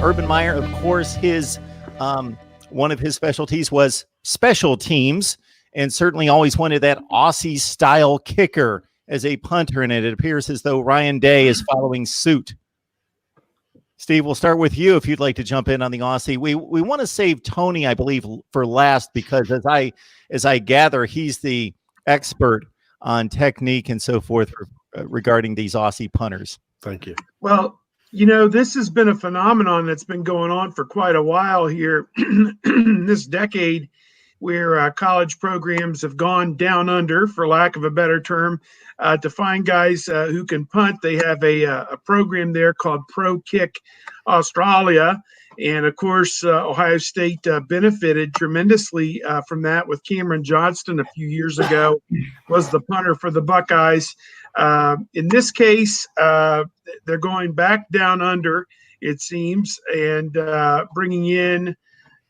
Urban Meyer, of course, his one of his specialties was special teams, and certainly always wanted that Aussie-style kicker as a punter, and it appears as though Ryan Day is following suit. Steve, we'll start with you if you'd like to jump in on the Aussie. We want to save Tony, I believe, for last because as I gather, he's the expert on technique and so forth regarding these Aussie punters. Thank you. Well, this has been a phenomenon that's been going on for quite a while here this decade, where college programs have gone down under, for lack of a better term, to find guys who can punt. They have a program there called Pro Kick Australia. And, of course, Ohio State benefited tremendously from that with Cameron Johnston a few years ago, was the punter for the Buckeyes. In this case, they're going back down under, it seems, and bringing in –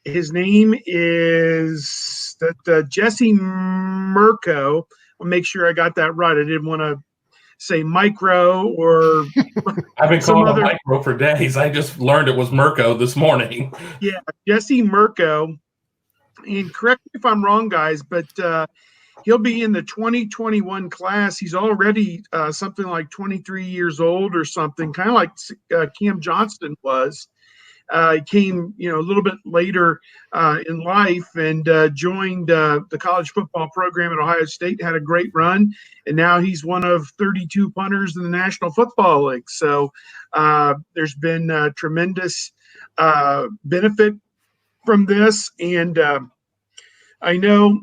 his name is Jesse Mirko. I'll make sure I got that right. I didn't want to say micro or I've been calling him micro for days. I just learned it was Mirko this morning. Yeah, Jesse Mirko. And correct me if I'm wrong, guys, but he'll be in the 2021 class. He's already something like 23 years old or something, kind of like Cam Johnston was. He came, a little bit later in life and joined the college football program at Ohio State, had a great run, and now he's one of 32 punters in the National Football League. So there's been tremendous benefit from this, and I know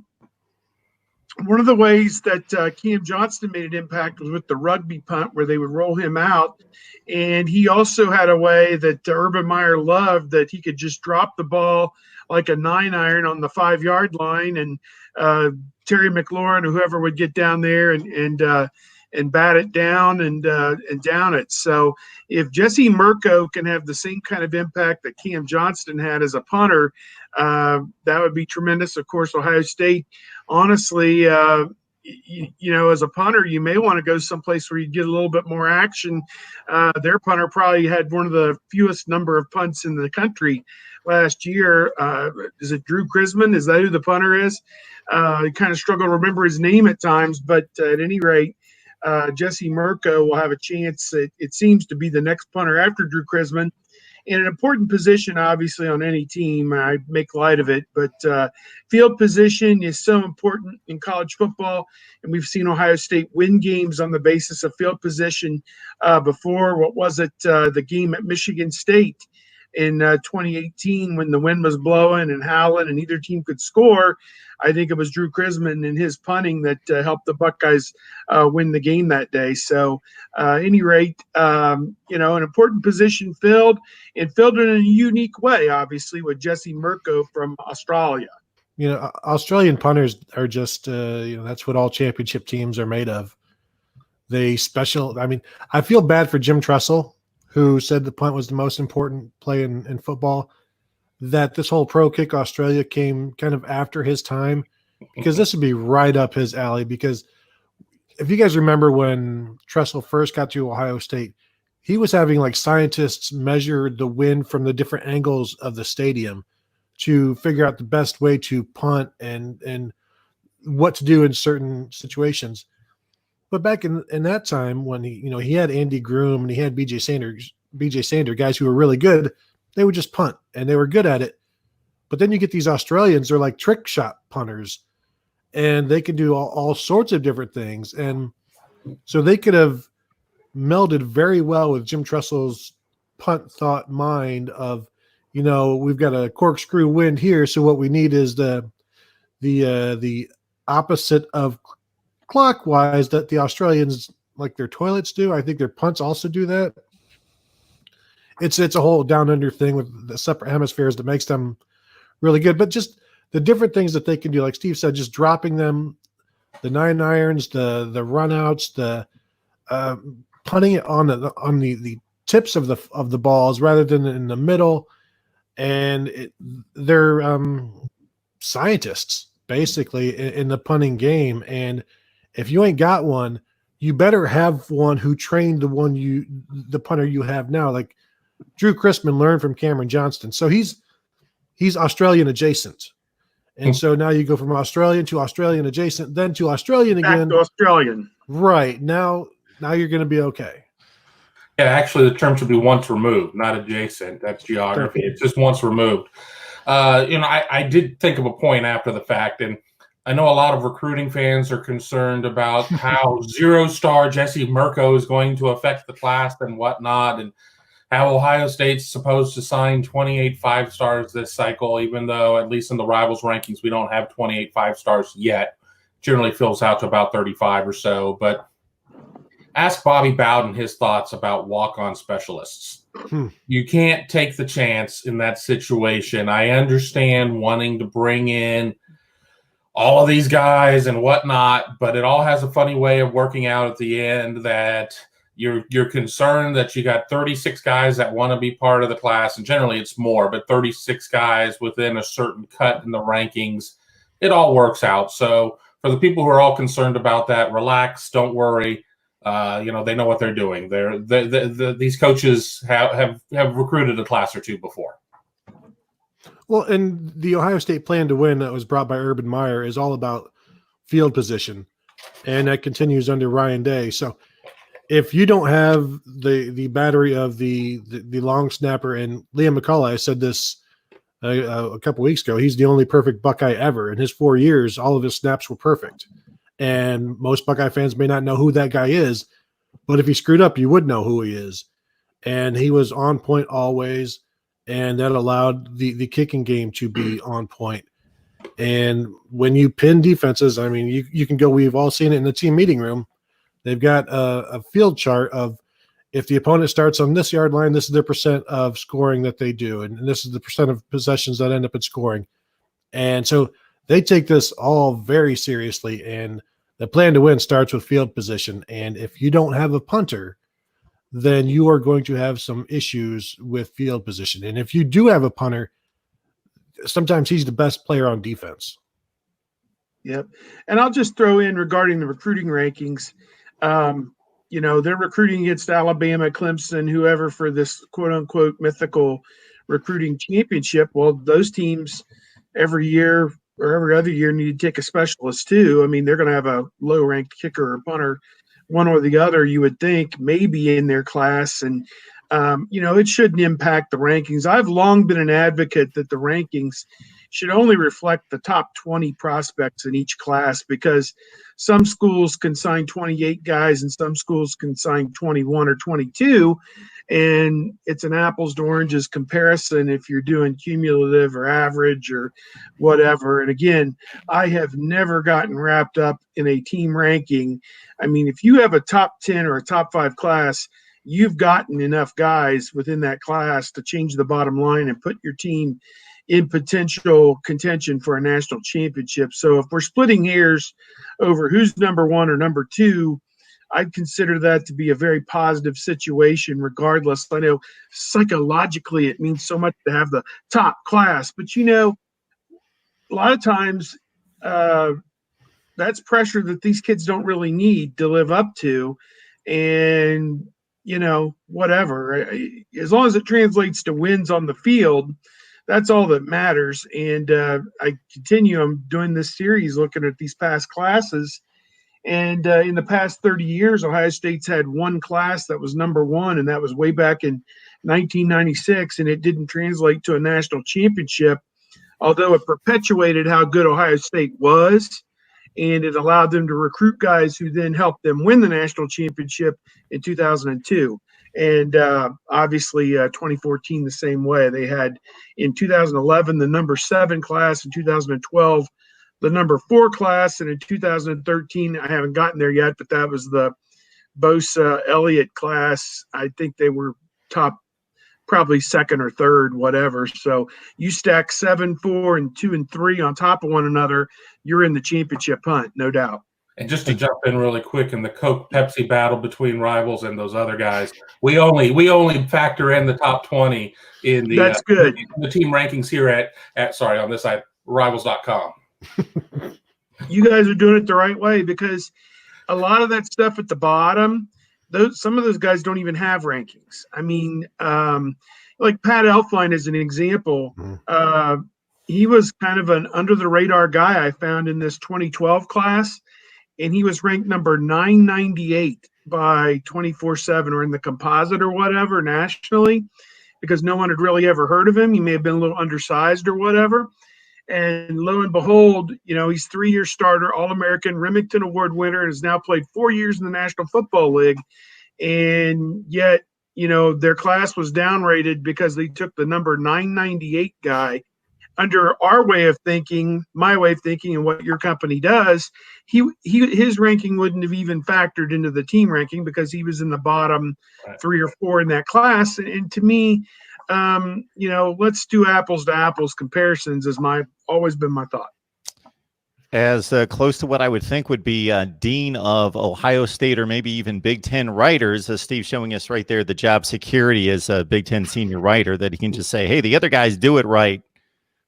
one of the ways that Cam Johnston made an impact was with the rugby punt, where they would roll him out. And he also had a way that Urban Meyer loved, that he could just drop the ball like a 9-iron on the 5-yard line, and Terry McLaurin or whoever would get down there and bat it down and down it. So if Jesse Mirko can have the same kind of impact that Cam Johnston had as a punter, that would be tremendous. Of course, Ohio State, honestly, as a punter, you may want to go someplace where you get a little bit more action. Their punter probably had one of the fewest number of punts in the country last year. Is it Drew Chrisman? Is that who the punter is? I kind of struggle to remember his name at times, but at any rate, Jesse Mirko will have a chance. It seems to be the next punter after Drew Chrisman. In an important position, obviously, on any team. I make light of it, but field position is so important in college football, and we've seen Ohio State win games on the basis of field position before. What was it, the game at Michigan State in 2018 when the wind was blowing and howling and neither team could score? I think it was Drew Chrisman and his punting that helped the Buckeyes win the game that day. So, at any rate, an important position filled in a unique way, obviously, with Jesse Mirko from Australia. Australian punters are just, that's what all championship teams are made of. I feel bad for Jim Tressel, who said the punt was the most important play in football, that this whole Pro Kick Australia came kind of after his time, because this would be right up his alley. Because if you guys remember when Tressel first got to Ohio State, he was having like scientists measure the wind from the different angles of the stadium to figure out the best way to punt and what to do in certain situations. But back in that time, when he had Andy Groom and he had BJ Sander, guys who were really good, they would just punt and they were good at it. But then you get these Australians, they're like trick shot punters, and they can do all sorts of different things. And so they could have melded very well with Jim Tressel's punt thought mind of, we've got a corkscrew wind here, so what we need is the opposite of clockwise that the Australians, like their toilets, do. I think their punts also do that. It's a whole down under thing with the separate hemispheres that makes them really good. But just the different things that they can do, like Steve said, just dropping them, the 9-irons, the runouts, the punting it on the tips of the balls rather than in the middle. And they're scientists basically in the punting game. And if you ain't got one, you better have one who trained the punter you have now. Like Drew Chrisman learned from Cameron Johnston. So he's Australian adjacent. And so now you go from Australian to Australian adjacent, then to Australian Back again. to Australian. Right. Now you're going to be okay. Yeah, actually, the term should be once removed, not adjacent. That's geography. It's just once removed. I did think of a point after the fact, and I know a lot of recruiting fans are concerned about how 0-star Jesse Mirko is going to affect the class and whatnot, and how Ohio State's supposed to sign 28 5-stars this cycle, even though, at least in the Rivals rankings, we don't have 28 5-stars yet. Generally fills out to about 35 or so. But ask Bobby Bowden his thoughts about walk-on specialists. You can't take the chance in that situation. I understand wanting to bring in all of these guys and whatnot, but it all has a funny way of working out at the end that you're concerned that you got 36 guys that want to be part of the class, and generally it's more, but 36 guys within a certain cut in the rankings. It all works out. So for the people who are all concerned about that, relax, don't worry. They know what they're doing. These coaches have recruited a class or two before. Well, and the Ohio State plan to win that was brought by Urban Meyer is all about field position, and that continues under Ryan Day. So if you don't have the battery of the long snapper, and Liam McCullough, I said this a couple weeks ago, he's the only perfect Buckeye ever. In his 4 years, all of his snaps were perfect. And most Buckeye fans may not know who that guy is, but if he screwed up, you would know who he is. And he was on point always, and that allowed the kicking game to be on point. And when you pin defenses, I mean, you can go, we've all seen it in the team meeting room. They've got a field chart of if the opponent starts on this yard line, this is the percent of scoring that they do, and this is the percent of possessions that end up in scoring. And so they take this all very seriously, and the plan to win starts with field position. And if you don't have a punter, then you are going to have some issues with field position. And if you do have a punter, sometimes he's the best player on defense. Yep. And I'll just throw in regarding the recruiting rankings, they're recruiting against Alabama, Clemson, whoever for this quote unquote mythical recruiting championship. Well, those teams every year or every other year need to take a specialist too. I mean, they're going to have a low ranked kicker or punter, one or the other, you would think, maybe in their class. And, it shouldn't impact the rankings. I've long been an advocate that the rankings should only reflect the top 20 prospects in each class, because some schools can sign 28 guys and some schools can sign 21 or 22. And it's an apples to oranges comparison if you're doing cumulative or average or whatever. And again, I have never gotten wrapped up in a team ranking. I mean, if you have a top 10 or a top 5 class, you've gotten enough guys within that class to change the bottom line and put your team in potential contention for a national championship. So if we're splitting hairs over who's number 1 or number 2, I'd consider that to be a very positive situation regardless. I know psychologically it means so much to have the top class, but a lot of times that's pressure that these kids don't really need to live up to. And, whatever, as long as it translates to wins on the field, that's all that matters. And I'm doing this series looking at these past classes. And in the past 30 years, Ohio State's had one class that was number 1, and that was way back in 1996, and it didn't translate to a national championship, although it perpetuated how good Ohio State was, and it allowed them to recruit guys who then helped them win the national championship in 2002. And obviously 2014 the same way. They had in 2011 the number 7 class, in 2012 the number 4 class, and in 2013 I haven't gotten there yet, but that was the Bosa Elliott class. I think they were top, probably 2nd or 3rd, whatever. So you stack 7, 4, and 2 and 3 on top of one another, you're in the championship hunt, no doubt. And just to jump in really quick, in the Coke Pepsi battle between Rivals and those other guys, we only factor in the top 20 in the that's good. The team rankings here at on this side, Rivals.com. You guys are doing it the right way, because a lot of that stuff at the bottom, some of those guys don't even have rankings. I mean, like Pat Elflein is an example. He was kind of an under the radar guy I found in this 2012 class, and he was ranked number 998 by 24/7 or in the composite or whatever nationally, because no one had really ever heard of him. He may have been a little undersized or whatever. And lo and behold, he's 3-year starter, All-American, Remington Award winner, and has now played 4 years in the National Football League. And yet, their class was downrated because they took the number 998 guy. Under our way of thinking, my way of thinking, and what your company does, his ranking wouldn't have even factored into the team ranking because he was in the bottom 3 or 4 in that class. And to me, let's do apples to apples comparisons is always been my thought. As close to what I would think would be dean of Ohio State or maybe even Big Ten writers, Steve showing us right there the job security as a Big Ten senior writer, that he can just say, hey, the other guys do it right.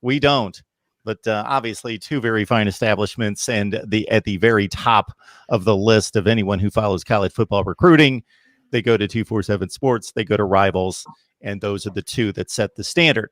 We don't. But obviously 2 very fine establishments, and at the very top of the list of anyone who follows college football recruiting. They go to 247 Sports, they go to Rivals, and those are the 2 that set the standard.